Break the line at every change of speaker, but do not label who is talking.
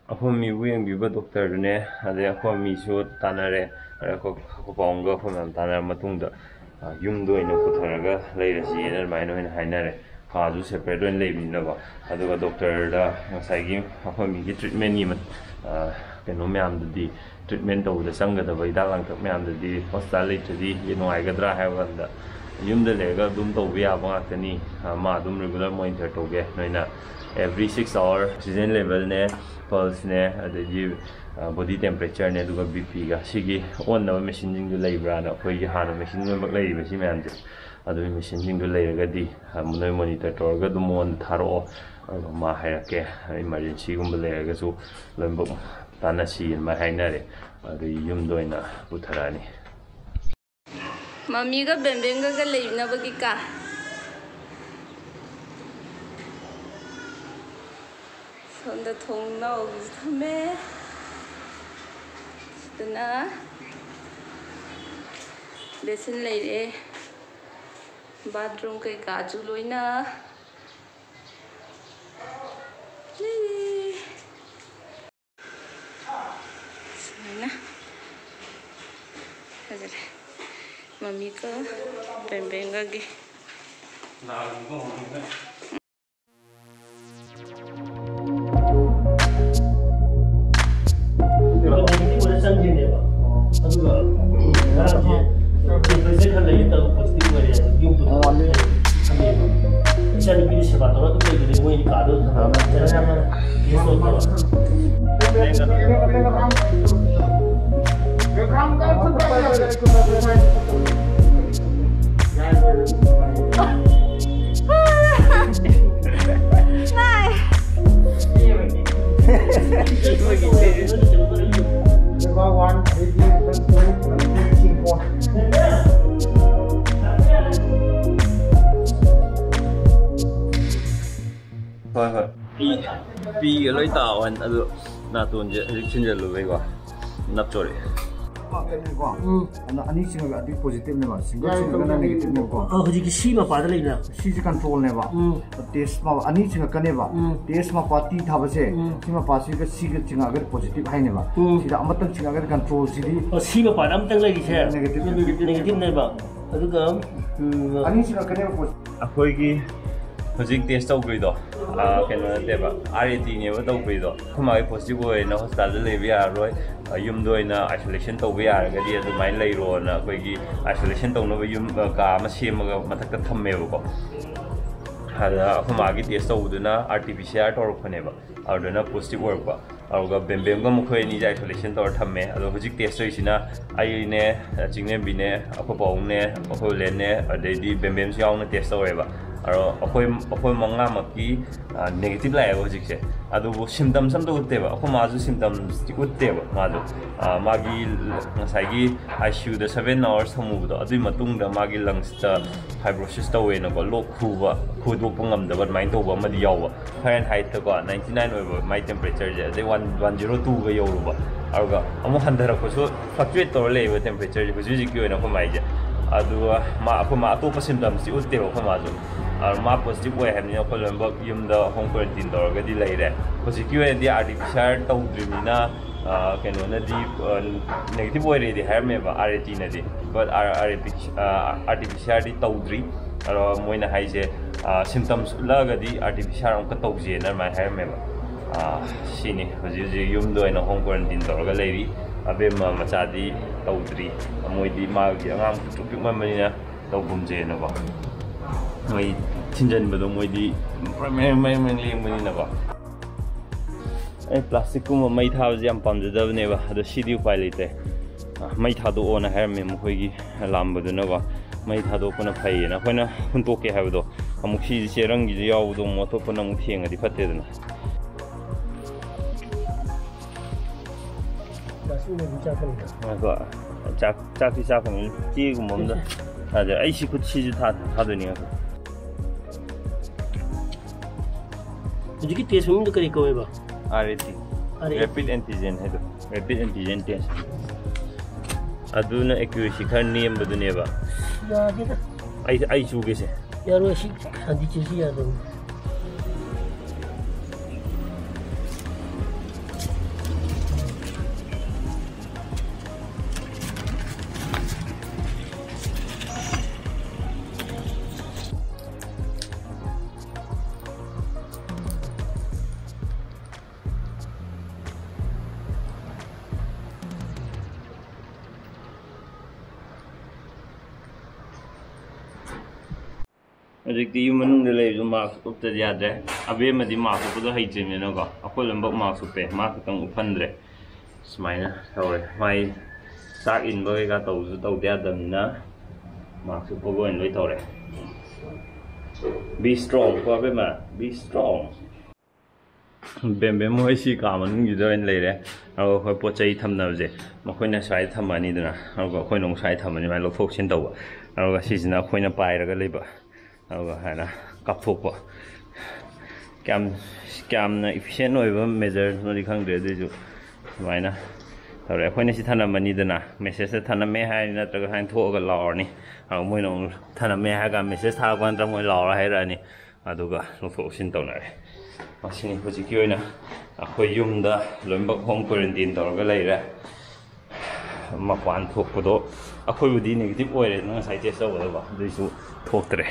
ꯑꯩꯈꯣꯏ ꯃꯤꯕꯨ ꯌꯦꯡꯕꯤꯕ ꯗꯣꯛꯇꯔꯗꯨꯅꯦ ꯑꯗꯩ ꯑꯩꯈꯣꯏ ꯃꯤꯁꯨ ꯇꯥꯟꯅꯔꯦ ꯑꯩꯈꯣꯏ ꯄꯥꯎꯡꯒ ꯑꯩꯈꯣꯏ ꯃꯌꯥꯝ ꯇꯥꯟꯅꯔ ꯃꯇꯨꯡꯗ ꯌꯨꯝꯗ ꯑꯣꯏꯅ ꯄꯨꯊꯔꯒ ꯂꯩꯔꯁꯤꯅ ꯑꯗꯨꯃꯥꯏꯅ ꯑꯣꯏꯅ ꯍꯥꯏꯅꯔꯦ ꯀꯥꯁꯨ ꯁꯦꯄꯔꯦꯠ ꯑꯣꯏꯅ ꯂꯩꯕꯅꯤꯅꯀꯣ ꯑꯗꯨꯒ ꯗꯣꯛꯇꯔꯗ ꯉꯁꯥꯏꯒꯤ ꯑꯩꯈꯣꯏ ꯃꯤꯒꯤ ꯇ꯭ꯔꯤꯠꯃꯦꯟꯒꯤ ꯀꯩꯅꯣ ꯃꯌꯥꯝꯗꯨꯗꯤ ꯇ꯭ꯔꯤꯠꯃꯦꯟ ꯇꯧꯕꯗ ꯆꯪꯒꯗꯕ ꯍꯤꯗꯥꯛ ꯂꯥꯡꯊꯛ ꯃꯌꯥꯝꯗꯨꯗꯤ ꯍꯣꯁꯄꯤꯇꯥꯜ ꯂꯩꯇ꯭ꯔꯗꯤ ꯅꯨꯡꯉꯥꯏꯒꯗ꯭ꯔꯥ ꯍꯥꯏꯕ ꯀꯥꯟꯗ ꯌꯨꯝꯗ ꯂꯩꯔꯒ ꯑꯗꯨꯝ ꯇꯧꯕ ꯌꯥꯕ ꯉꯥꯛꯇꯅꯤ ꯃꯥ ꯑꯗꯨꯝ ꯔꯤꯒꯨꯂꯔ ꯃꯣꯅꯤꯇꯔ ꯇꯧꯒꯦ ꯅꯣꯏꯅ every 6 hours oxygen level ne pulse ne adagi body temperature ne aduga bp ga sigi onnaba machine jing du leibra na khoi gi hana machine loi leiba si myam je adu machine jing du leiraga di noi monitor torga du mon tharo ma hairake emergency gumba leiraga su loimbo tana si ma hainare adu yum doina utharani
mami ga bembenga ga leibna bagi ka sonda thong nau thame dana besin leire bathroom kai ka chu loina sana hazare mami ka bembenga gi na go pi loi tao an adu na tun je chin je lu wei ko nap chori
ko ani singa adi positive ne ba singa singa negative ne ko
hoji ki si ma pa da leina
si je control ne ba test ma ani singa kane ba test ma party tha ba se si ma pa si ga si ga singa agar positive hai ne ba si da amatang singa agar control si di
si ma pa am tang lai se negative ne ba adu ga
ani singa kane ba
akoi gi hojik test tau gri do keno de ba RAT ne ba tau gri do khama gi positive oi na hospital da lei ya roi yum do ina isolation tau ya ga di adu mai lei ro na koi gi isolation tau no ba yum ka ma sem ga mathak ta thamme ba ko hada khama gi test tau du na RT-PCR tor khone ba adu na positive work ba aruga bembem ga mukhoi ni isolation tor thamme adu hojik test oi sina ai ne chingnem bi ne akho paung ne akho len ne adai di bembem siaw na test oi ba aro akoi manga maki negative lai ho jikse adu bo symptom sam to utte ba akho ma ju symptoms ti utte ba ma ju magi ngasai gi ICU da 7 hours thamu do adu matung da magi lungs ta fibrosis to we na ko lok khu ba khu do pungam da ba mai to ba ma di yaw ba Fahrenheit ta ko 99 oi ba my temperature je de 102 ga yaw ba aruga amu handara ko so fluctuate to le ba temperature ji ji ki na ko mai je adu ma akho ma to symptoms ti utte ba ko ma ju ma positive way hamni ko lomba yum da home quarantine dor ga di lai re positive di RT-PCR tau drimina keno na di negative way re di har me ba RAT na di but RT-PCR di tau dri aro moina hai je symptoms la ga di RT-PCR on ka tau je na mai har me ba sini hoji yum do ina home quarantine dor ga lai ri abe ma macha di tau dri moi di ma gi angam chupik ma mani na tau bum je na ba moi chinjan ba do moi di mai leng mani na ba ai plastic kuma mai tha ji am pam jada ne ba ado sidi upai lete mai tha do ona har me mo khoi gi lam ba do na ba mai tha do kuna phai na khoina hun to ke ha do amuk si che rang gi yaw do mo to pona mu thieng adi phatte na 거 짝짝이 짝은 찌고 뭔데 아저 아이시 그 치즈 다 하더니요
이게 테스트는 그리 거에 봐
RAT rapid antigen 해도 rapid antigen test 아두나 accuracy khar niyam badune ba
ya kita
ai chu ge se
yaro shi handi chisi ya do
ꯍꯧꯖꯤꯛꯇꯤ ꯌꯨꯝ ꯃꯅꯨꯡꯗ ꯂꯩꯕꯁꯨ marks ꯎꯞꯇꯗꯤ ꯌꯥꯗ꯭ꯔꯦ ꯑꯕꯦꯝꯃꯗꯤ marks ꯎꯞꯄꯗꯣ ꯍꯩꯇ꯭ꯔꯤꯕꯅꯤꯅꯀꯣ ꯑꯩꯈꯣꯏ ꯂꯣꯏꯅꯃꯛ marks ꯎꯞꯄꯦ ꯃꯥ ꯈꯛꯇꯪ ꯎꯞꯍꯟꯗ꯭ꯔꯦ ꯁꯨꯃꯥꯏꯅ ꯇꯧꯔꯦ ꯃꯥꯏ ꯆꯥꯛ ꯏꯟꯕ ꯀꯩꯀꯥ ꯇꯧꯕꯁꯨ ꯇꯧꯗ ꯌꯥꯗꯕꯅꯤꯅ ꯃꯥꯛꯁ ꯎꯞꯄꯒ ꯑꯣꯏꯅ ꯂꯣꯏ ꯇꯧꯔꯦ ꯕꯤ ꯁ꯭ꯇ꯭ꯔꯣꯡ ꯀꯣ ꯑꯕꯦꯝꯃ ꯕꯤ ꯁ꯭ꯇ꯭ꯔꯣꯡ ꯕꯦꯝꯕꯦꯝ ꯃꯣꯏ ꯁꯤ ꯀꯥ ꯃꯅꯨꯡꯁꯤꯗ ꯑꯣꯏꯅ ꯂꯩꯔꯦ ꯑꯗꯨꯒ ꯑꯩꯈꯣꯏ ꯄꯣꯠ ꯆꯩ ꯊꯝꯅꯕꯁꯦ ꯃꯈꯣꯏꯅ ꯁ꯭ꯋꯥꯏꯗ ꯊꯝꯃꯅꯤꯗꯅ ꯑꯗꯨꯒ ꯑꯩꯈꯣꯏꯅ ꯑꯃꯨꯛ ꯁ꯭ꯋꯥꯏꯗ ꯊꯝꯃꯅꯤ ꯑꯗꯨꯃꯥꯏꯅ ꯂꯧꯊꯣꯛꯁꯤꯟ ꯇꯧꯕ ꯑꯗꯨꯒ ꯁꯤꯁꯤꯅ ꯑꯩꯈꯣꯏꯅ ꯄꯥꯏꯔꯒ ꯂꯩꯕ ꯑꯗꯨꯒ ꯍꯥꯏꯅ ꯀꯥꯞꯊꯣꯛꯄ ꯀꯌꯥꯝꯅ ꯏꯐꯤꯁꯤꯌꯦꯟ ꯑꯣꯏꯕ ꯃꯦꯖꯔꯅꯣꯗꯤ ꯈꯪꯗ꯭ꯔꯦ ꯑꯗꯨꯏꯁꯨ ꯁꯨꯃꯥꯏꯅ ꯇꯧꯔꯦ ꯑꯩꯈꯣꯏꯅ ꯁꯤ ꯊꯅꯝꯃꯅꯤꯗꯅ ꯃꯦꯁꯦꯖꯇ ꯊꯅꯝꯃꯦ ꯍꯥꯏꯔꯅꯤ ꯅꯠꯇ꯭ꯔꯒ ꯍꯥꯏꯅ ꯊꯣꯛꯑꯒ ꯂꯥꯎꯔꯅꯤ ꯑꯗꯨꯒ ꯃꯣꯏꯅ ꯑꯃꯨꯛ ꯊꯅꯝꯃꯦ ꯍꯥꯏꯔꯒ ꯃꯦꯁꯦꯖ ꯊꯥꯔꯛꯄ ꯅꯠꯇ꯭ꯔꯒ ꯃꯣꯏ ꯂꯥꯎꯔ ꯍꯥꯏꯔꯛꯑꯅꯤ ꯑꯗꯨꯒ ꯂꯧꯊꯣꯛ ꯂꯧꯁꯤꯟ ꯇꯧꯅꯔꯦ ꯃꯁꯤꯅꯤ ꯍꯧꯖꯤꯛꯀꯤ ꯑꯣꯏꯅ ꯑꯩꯈꯣꯏ ꯌꯨꯝꯗ ꯂꯣꯏꯅꯃꯛ ꯍꯣꯝ ꯀ꯭ꯋꯥꯔꯦꯟꯇꯤꯟ ꯇꯧꯔꯒ ꯂꯩꯔꯦ ꯃꯄꯥꯟ ꯊꯣꯛꯄꯗꯣ ꯑꯩꯈꯣꯏꯕꯨꯗꯤ ꯅꯦꯒꯦꯇꯤꯚ ꯑꯣꯏꯔꯦ ꯉꯁꯥꯏ ꯇꯦꯁ ꯇꯧꯕꯗꯀꯣ ꯑꯗꯨꯏꯁꯨ ꯊꯣꯛꯇ꯭ꯔꯦ